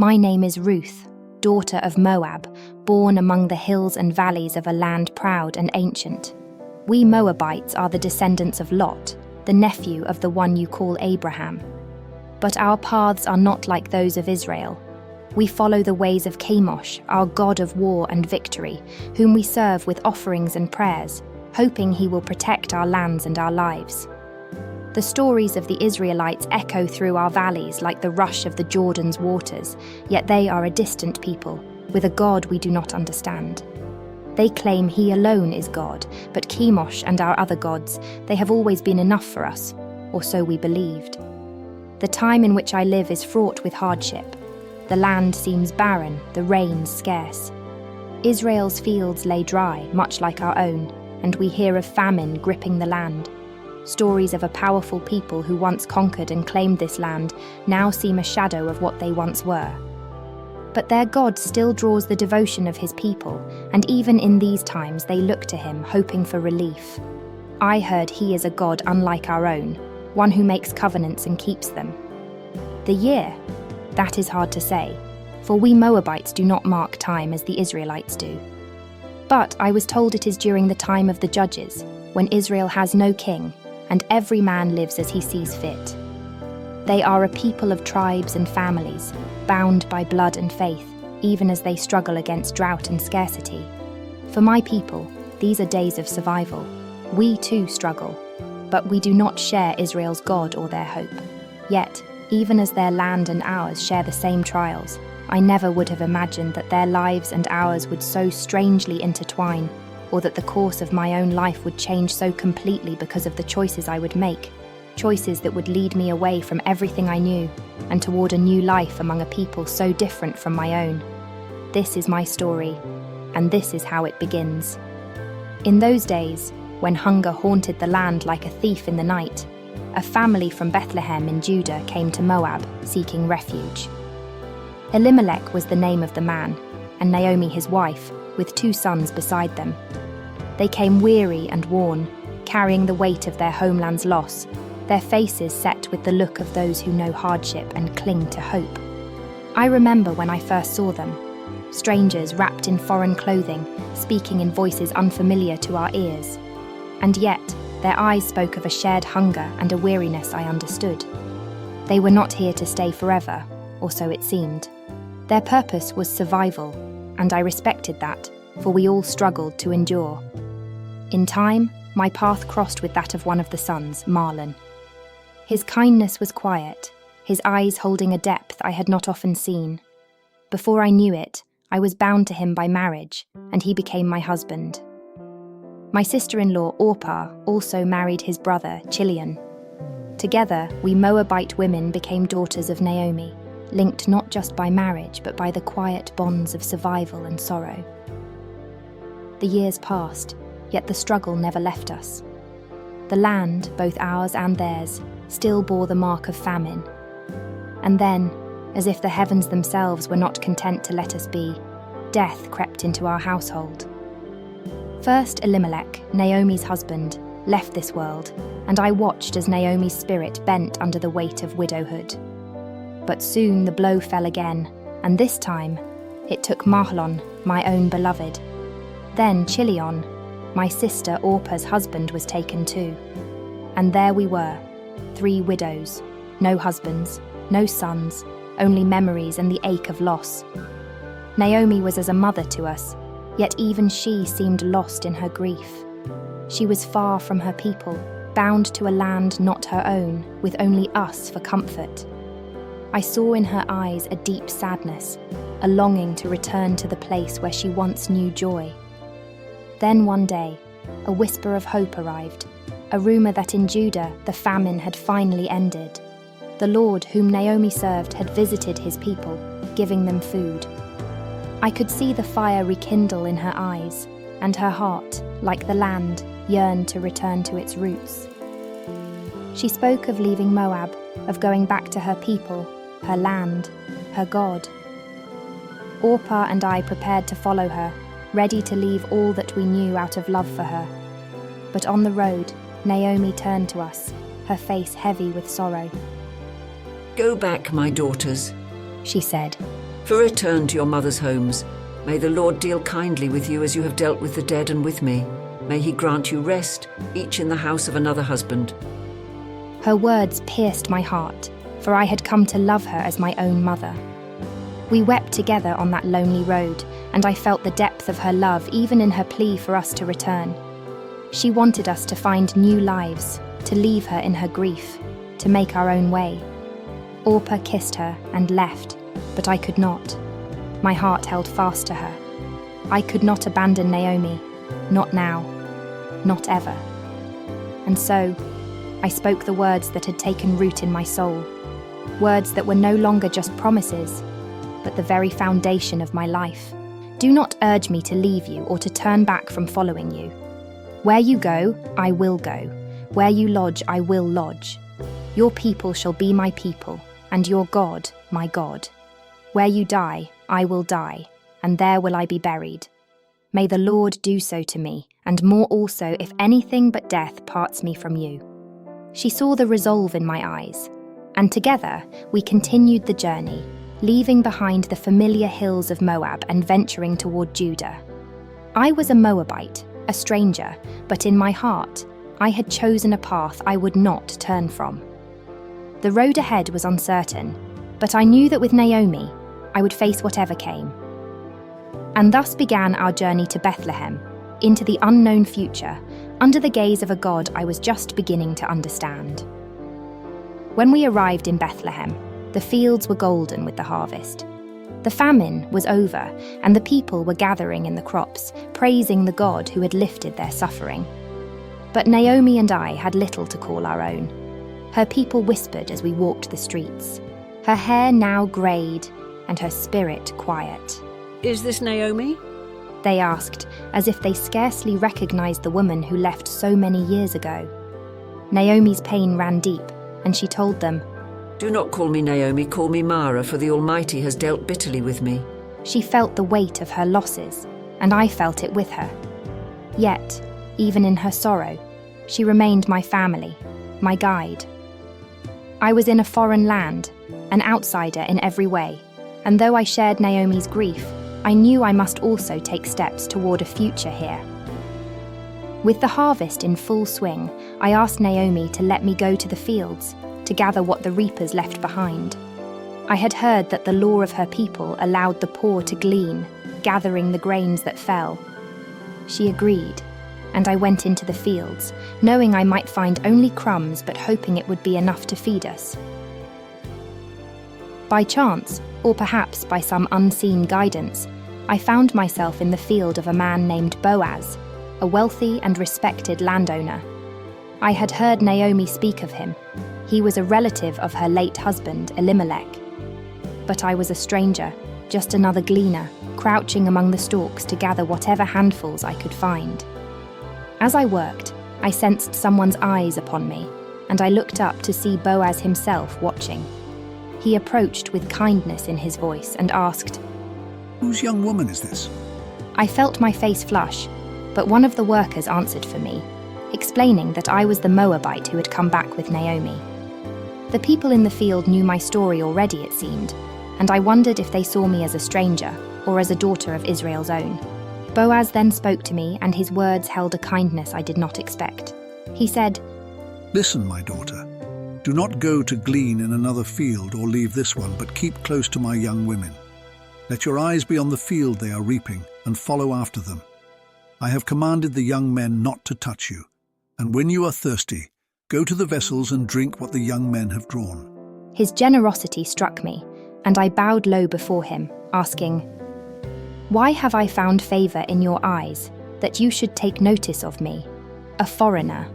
My name is Ruth, daughter of Moab, born among the hills and valleys of a land proud and ancient. We Moabites are the descendants of Lot, the nephew of the one you call Abraham. But our paths are not like those of Israel. We follow the ways of Chemosh, our god of war and victory, whom we serve with offerings and prayers, hoping he will protect our lands and our lives. The stories of the Israelites echo through our valleys like the rush of the Jordan's waters, yet they are a distant people, with a God we do not understand. They claim he alone is God, but Chemosh and our other gods, they have always been enough for us, or so we believed. The time in which I live is fraught with hardship. The land seems barren, the rains scarce. Israel's fields lay dry, much like our own, and we hear of famine gripping the land. Stories of a powerful people who once conquered and claimed this land now seem a shadow of what they once were. But their God still draws the devotion of his people, and even in these times they look to him, hoping for relief. I heard he is a God unlike our own, one who makes covenants and keeps them. The year? That is hard to say, for we Moabites do not mark time as the Israelites do. But I was told it is during the time of the judges, when Israel has no king, and every man lives as he sees fit. They are a people of tribes and families, bound by blood and faith, even as they struggle against drought and scarcity. For my people, these are days of survival. We too struggle, but we do not share Israel's God or their hope. Yet, even as their land and ours share the same trials, I never would have imagined that their lives and ours would so strangely intertwine, or that the course of my own life would change so completely because of the choices I would make, choices that would lead me away from everything I knew and toward a new life among a people so different from my own. This is my story, and this is how it begins. In those days, when hunger haunted the land like a thief in the night, a family from Bethlehem in Judah came to Moab, seeking refuge. Elimelech was the name of the man, and Naomi his wife, with 2 sons beside them. They came weary and worn, carrying the weight of their homeland's loss, their faces set with the look of those who know hardship and cling to hope. I remember when I first saw them, strangers wrapped in foreign clothing, speaking in voices unfamiliar to our ears. And yet, their eyes spoke of a shared hunger and a weariness I understood. They were not here to stay forever, or so it seemed. Their purpose was survival, and I respected that, for we all struggled to endure. In time, my path crossed with that of one of the sons, Marlon. His kindness was quiet, his eyes holding a depth I had not often seen. Before I knew it, I was bound to him by marriage, and he became my husband. My sister-in-law, Orpah, also married his brother, Chilion. Together, we Moabite women became daughters of Naomi, linked not just by marriage, but by the quiet bonds of survival and sorrow. The years passed, yet the struggle never left us. The land, both ours and theirs, still bore the mark of famine. And then, as if the heavens themselves were not content to let us be, death crept into our household. First Elimelech, Naomi's husband, left this world, and I watched as Naomi's spirit bent under the weight of widowhood. But soon the blow fell again, and this time it took Mahlon, my own beloved. Then Chilion, my sister Orpah's husband, was taken too. And there we were, 3 widows, no husbands, no sons, only memories and the ache of loss. Naomi was as a mother to us, yet even she seemed lost in her grief. She was far from her people, bound to a land not her own, with only us for comfort. I saw in her eyes a deep sadness, a longing to return to the place where she once knew joy. Then one day, a whisper of hope arrived, a rumour that in Judah the famine had finally ended. The Lord whom Naomi served had visited his people, giving them food. I could see the fire rekindle in her eyes, and her heart, like the land, yearned to return to its roots. She spoke of leaving Moab, of going back to her people, her land, her God. Orpah and I prepared to follow her, ready to leave all that we knew out of love for her. But on the road, Naomi turned to us, her face heavy with sorrow. "Go back, my daughters," she said. For return to your mother's homes. May the Lord deal kindly with you as you have dealt with the dead and with me. May he grant you rest, each in the house of another husband." Her words pierced my heart, for I had come to love her as my own mother. We wept together on that lonely road, and I felt the depth of her love even in her plea for us to return. She wanted us to find new lives, to leave her in her grief, to make our own way. Orpah kissed her and left, but I could not. My heart held fast to her. I could not abandon Naomi, not now, not ever. And so, I spoke the words that had taken root in my soul, words that were no longer just promises, but the very foundation of my life. Do not urge me to leave you or to turn back from following you. Where you go, I will go. Where you lodge, I will lodge. Your people shall be my people, and your God, my God. Where you die, I will die, and there will I be buried. May the Lord do so to me, and more also if anything but death parts me from you." She saw the resolve in my eyes, and together we continued the journey, leaving behind the familiar hills of Moab and venturing toward Judah. I was a Moabite, a stranger, but in my heart, I had chosen a path I would not turn from. The road ahead was uncertain, but I knew that with Naomi, I would face whatever came. And thus began our journey to Bethlehem, into the unknown future, under the gaze of a God I was just beginning to understand. When we arrived in Bethlehem, the fields were golden with the harvest. The famine was over, and the people were gathering in the crops, praising the God who had lifted their suffering. But Naomi and I had little to call our own. Her people whispered as we walked the streets, her hair now greyed and her spirit quiet. "Is this Naomi?" They asked, as if they scarcely recognized the woman who left so many years ago. Naomi's pain ran deep, and she told them, "Do not call me Naomi, call me Mara, for the Almighty has dealt bitterly with me." She felt the weight of her losses, and I felt it with her. Yet, even in her sorrow, she remained my family, my guide. I was in a foreign land, an outsider in every way, and though I shared Naomi's grief, I knew I must also take steps toward a future here. With the harvest in full swing, I asked Naomi to let me go to the fields, to gather what the reapers left behind. I had heard that the law of her people allowed the poor to glean, gathering the grains that fell. She agreed, and I went into the fields, knowing I might find only crumbs but hoping it would be enough to feed us. By chance, or perhaps by some unseen guidance, I found myself in the field of a man named Boaz, a wealthy and respected landowner. I had heard Naomi speak of him. He was a relative of her late husband, Elimelech. But I was a stranger, just another gleaner, crouching among the stalks to gather whatever handfuls I could find. As I worked, I sensed someone's eyes upon me, and I looked up to see Boaz himself watching. He approached with kindness in his voice and asked, "Whose young woman is this?" I felt my face flush, but one of the workers answered for me, explaining that I was the Moabite who had come back with Naomi. The people in the field knew my story already, it seemed, and I wondered if they saw me as a stranger or as a daughter of Israel's own. Boaz then spoke to me, and his words held a kindness I did not expect. He said, "Listen, my daughter. Do not go to glean in another field or leave this one, but keep close to my young women. Let your eyes be on the field they are reaping, and follow after them. I have commanded the young men not to touch you, and when you are thirsty, go to the vessels and drink what the young men have drawn." His generosity struck me, and I bowed low before him, asking, "Why have I found favor in your eyes, that you should take notice of me, a foreigner?"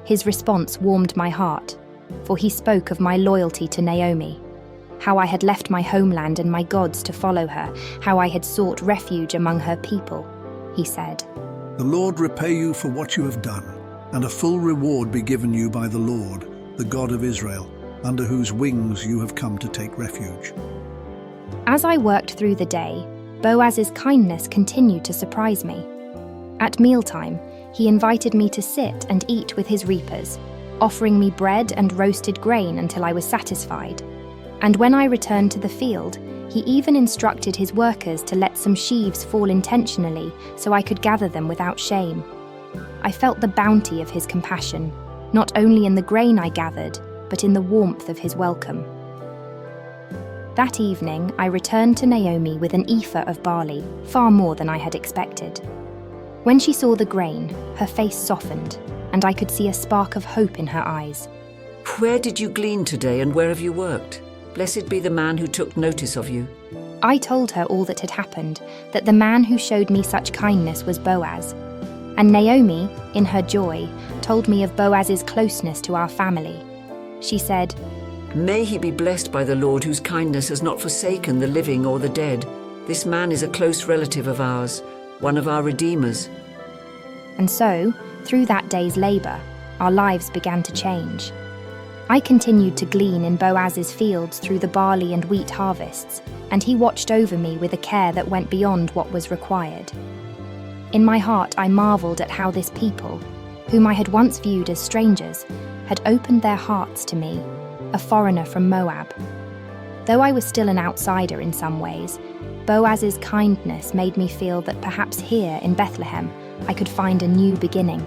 His response warmed my heart, for he spoke of my loyalty to Naomi, how I had left my homeland and my gods to follow her, how I had sought refuge among her people. He said, "The Lord repay you for what you have done, and a full reward be given you by the Lord, the God of Israel, under whose wings you have come to take refuge." As I worked through the day, Boaz's kindness continued to surprise me. At mealtime, he invited me to sit and eat with his reapers, offering me bread and roasted grain until I was satisfied. And when I returned to the field, he even instructed his workers to let some sheaves fall intentionally so I could gather them without shame. I felt the bounty of his compassion, not only in the grain I gathered, but in the warmth of his welcome. That evening, I returned to Naomi with an ephah of barley, far more than I had expected. When she saw the grain, her face softened, and I could see a spark of hope in her eyes. Where did you glean today, and where have you worked? Blessed be the man who took notice of you. I told her all that had happened, that the man who showed me such kindness was Boaz. And Naomi, in her joy, told me of Boaz's closeness to our family. She said, May he be blessed by the Lord, whose kindness has not forsaken the living or the dead. This man is a close relative of ours, one of our redeemers. And so, through that day's labour, our lives began to change. I continued to glean in Boaz's fields through the barley and wheat harvests, and he watched over me with a care that went beyond what was required. In my heart, I marvelled at how this people, whom I had once viewed as strangers, had opened their hearts to me, a foreigner from Moab. Though I was still an outsider in some ways, Boaz's kindness made me feel that perhaps here in Bethlehem I could find a new beginning.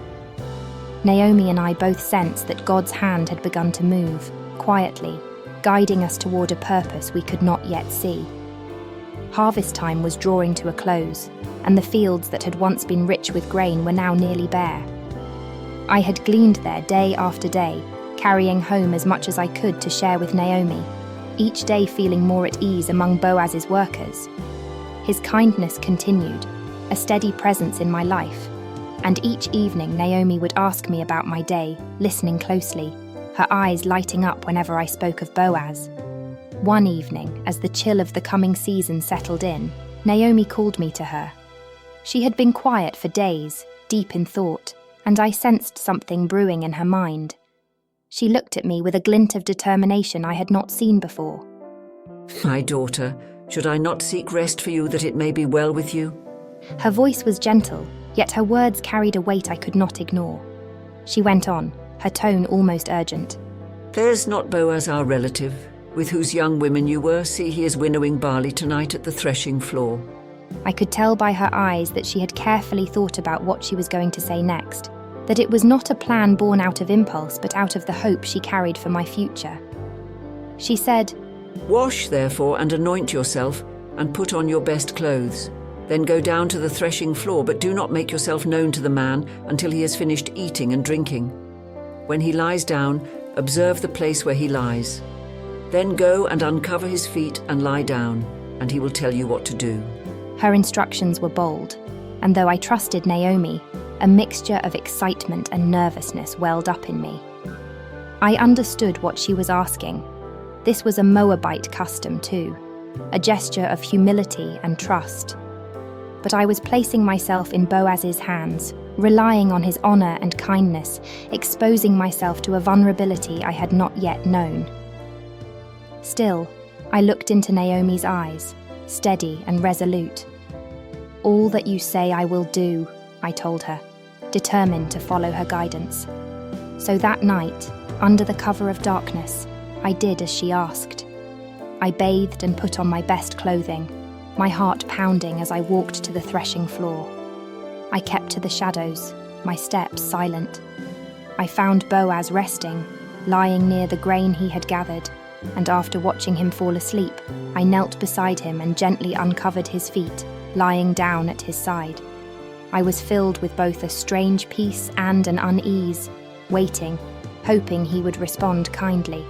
Naomi and I both sensed that God's hand had begun to move, quietly, guiding us toward a purpose we could not yet see. Harvest time was drawing to a close, and the fields that had once been rich with grain were now nearly bare. I had gleaned there day after day, carrying home as much as I could to share with Naomi, each day feeling more at ease among Boaz's workers. His kindness continued, a steady presence in my life, and each evening Naomi would ask me about my day, listening closely, her eyes lighting up whenever I spoke of Boaz. One evening, as the chill of the coming season settled in, Naomi called me to her. She had been quiet for days, deep in thought, and I sensed something brewing in her mind. She looked at me with a glint of determination I had not seen before. My daughter, should I not seek rest for you that it may be well with you? Her voice was gentle, yet her words carried a weight I could not ignore. She went on, her tone almost urgent. There's not Boaz our relative, with whose young women you were. See, he is winnowing barley tonight at the threshing floor. I could tell by her eyes that she had carefully thought about what she was going to say next, that it was not a plan born out of impulse but out of the hope she carried for my future. She said, Wash, therefore, and anoint yourself, and put on your best clothes. Then go down to the threshing floor, but do not make yourself known to the man until he has finished eating and drinking. When he lies down, observe the place where he lies. Then go and uncover his feet and lie down, and he will tell you what to do. Her instructions were bold, and though I trusted Naomi, a mixture of excitement and nervousness welled up in me. I understood what she was asking. This was a Moabite custom too, a gesture of humility and trust. But I was placing myself in Boaz's hands, relying on his honor and kindness, exposing myself to a vulnerability I had not yet known. Still, I looked into Naomi's eyes, steady and resolute. All that you say I will do, I told her, determined to follow her guidance. So that night, under the cover of darkness, I did as she asked. I bathed and put on my best clothing, my heart pounding as I walked to the threshing floor. I kept to the shadows, my steps silent. I found Boaz resting, lying near the grain he had gathered, and after watching him fall asleep, I knelt beside him and gently uncovered his feet, lying down at his side. I was filled with both a strange peace and an unease, waiting, hoping he would respond kindly.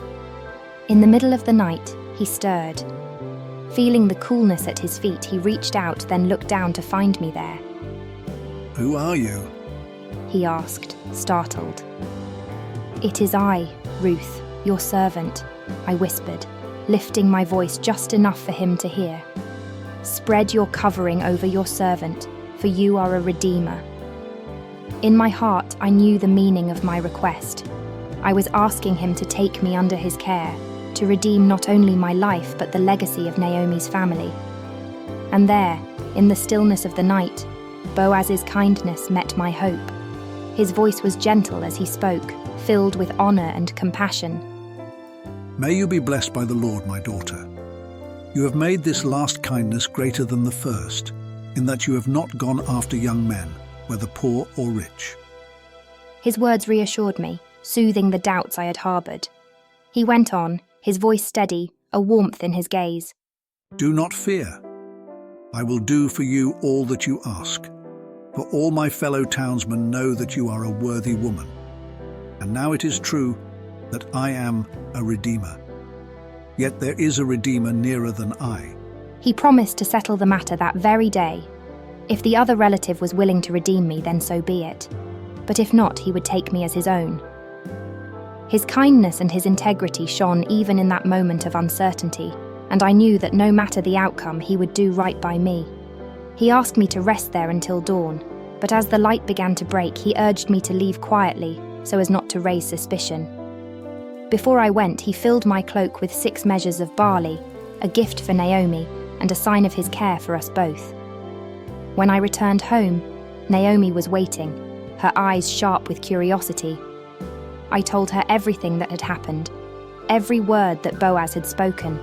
In the middle of the night, he stirred. Feeling the coolness at his feet, he reached out, then looked down to find me there. Who are you? He asked, startled. It is I, Ruth, your servant, I whispered, lifting my voice just enough for him to hear. Spread your covering over your servant, for you are a redeemer. In my heart, I knew the meaning of my request. I was asking him to take me under his care, to redeem not only my life but the legacy of Naomi's family. And there, in the stillness of the night, Boaz's kindness met my hope. His voice was gentle as he spoke, filled with honor and compassion. May you be blessed by the Lord, my daughter. You have made this last kindness greater than the first, in that you have not gone after young men, whether poor or rich." His words reassured me, soothing the doubts I had harboured. He went on, his voice steady, a warmth in his gaze. "Do not fear. I will do for you all that you ask, for all my fellow townsmen know that you are a worthy woman. And now it is true that I am a redeemer. Yet there is a redeemer nearer than I." He promised to settle the matter that very day. If the other relative was willing to redeem me, then so be it. But if not, he would take me as his own. His kindness and his integrity shone even in that moment of uncertainty, and I knew that no matter the outcome, he would do right by me. He asked me to rest there until dawn, but as the light began to break, he urged me to leave quietly so as not to raise suspicion. Before I went, he filled my cloak with 6 measures of barley, a gift for Naomi and a sign of his care for us both. When I returned home, Naomi was waiting, her eyes sharp with curiosity. I told her everything that had happened, every word that Boaz had spoken.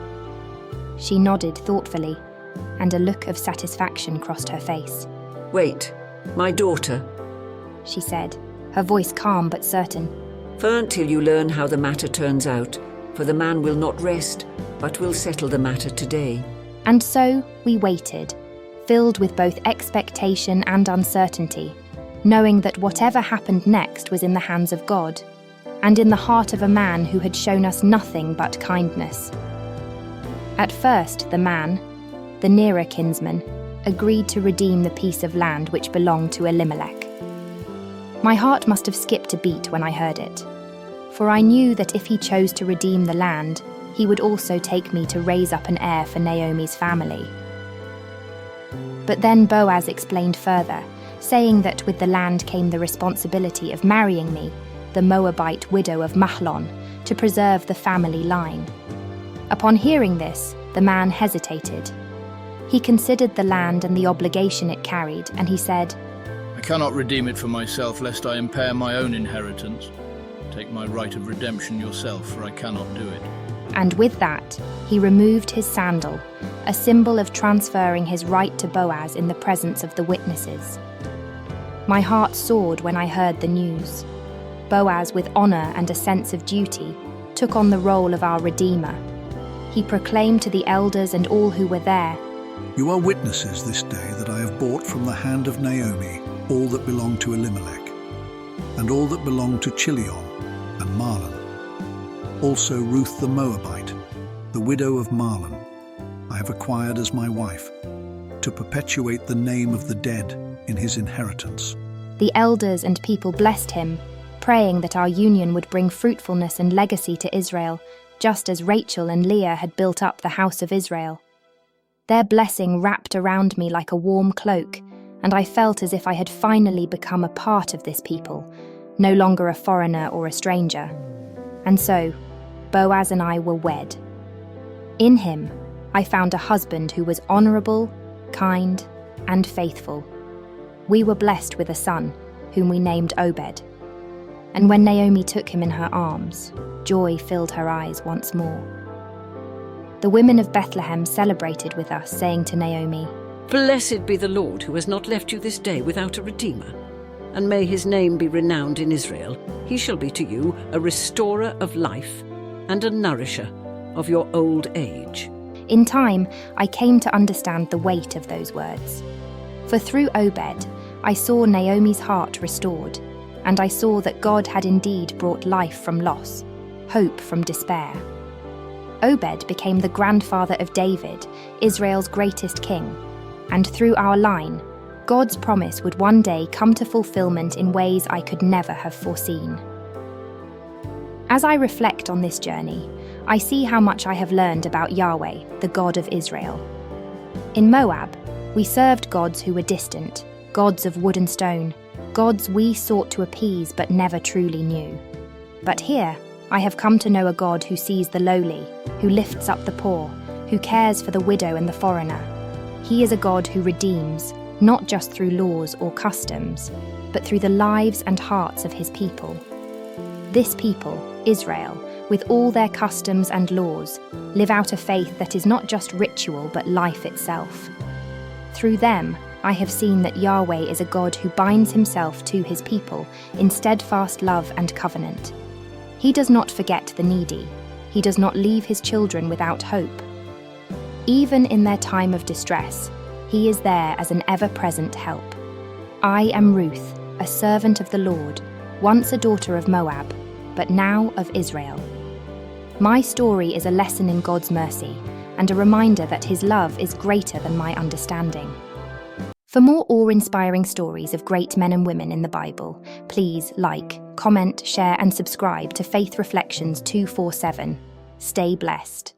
She nodded thoughtfully, and a look of satisfaction crossed her face. "Wait, my daughter, She said, her voice calm but certain. for until you learn how the matter turns out, for the man will not rest, but will settle the matter today." And so we waited, filled with both expectation and uncertainty, knowing that whatever happened next was in the hands of God, and in the heart of a man who had shown us nothing but kindness. At first, the man, the nearer kinsman, agreed to redeem the piece of land which belonged to Elimelech. My heart must have skipped a beat when I heard it, for I knew that if he chose to redeem the land, he would also take me to raise up an heir for Naomi's family. But then Boaz explained further, saying that with the land came the responsibility of marrying me, the Moabite widow of Mahlon, to preserve the family line. Upon hearing this, the man hesitated. He considered the land and the obligation it carried, and he said, "I cannot redeem it for myself, lest I impair my own inheritance. Take my right of redemption yourself, for I cannot do it." And with that, he removed his sandal, a symbol of transferring his right to Boaz in the presence of the witnesses. My heart soared when I heard the news. Boaz, with honour and a sense of duty, took on the role of our Redeemer. He proclaimed to the elders and all who were there, "You are witnesses this day that I have bought from the hand of Naomi all that belonged to Elimelech, and all that belonged to Chilion and Mahlon. Also Ruth the Moabite, the widow of Mahlon, I have acquired as my wife, to perpetuate the name of the dead in his inheritance." The elders and people blessed him, praying that our union would bring fruitfulness and legacy to Israel, just as Rachel and Leah had built up the house of Israel. Their blessing wrapped around me like a warm cloak, and I felt as if I had finally become a part of this people, no longer a foreigner or a stranger. And so, Boaz and I were wed. In him, I found a husband who was honourable, kind, and faithful. We were blessed with a son, whom we named Obed. And when Naomi took him in her arms, joy filled her eyes once more. The women of Bethlehem celebrated with us, saying to Naomi, "Blessed be the Lord who has not left you this day without a redeemer. And may his name be renowned in Israel. He shall be to you a restorer of life and a nourisher of your old age." In time, I came to understand the weight of those words. For through Obed, I saw Naomi's heart restored, and I saw that God had indeed brought life from loss, hope from despair. Obed became the grandfather of David, Israel's greatest king, and through our line, God's promise would one day come to fulfillment in ways I could never have foreseen. As I reflect on this journey, I see how much I have learned about Yahweh, the God of Israel. In Moab, we served gods who were distant, gods of wood and stone, gods we sought to appease but never truly knew. But here, I have come to know a God who sees the lowly, who lifts up the poor, who cares for the widow and the foreigner. He is a God who redeems, not just through laws or customs, but through the lives and hearts of his people. This people, Israel, with all their customs and laws, live out a faith that is not just ritual but life itself. Through them, I have seen that Yahweh is a God who binds himself to his people in steadfast love and covenant. He does not forget the needy. He does not leave his children without hope. Even in their time of distress, he is there as an ever-present help. I am Ruth, a servant of the Lord, once a daughter of Moab, but now of Israel. My story is a lesson in God's mercy and a reminder that his love is greater than my understanding. For more awe-inspiring stories of great men and women in the Bible, please like, comment, share and subscribe to Faith Reflections 247. Stay blessed.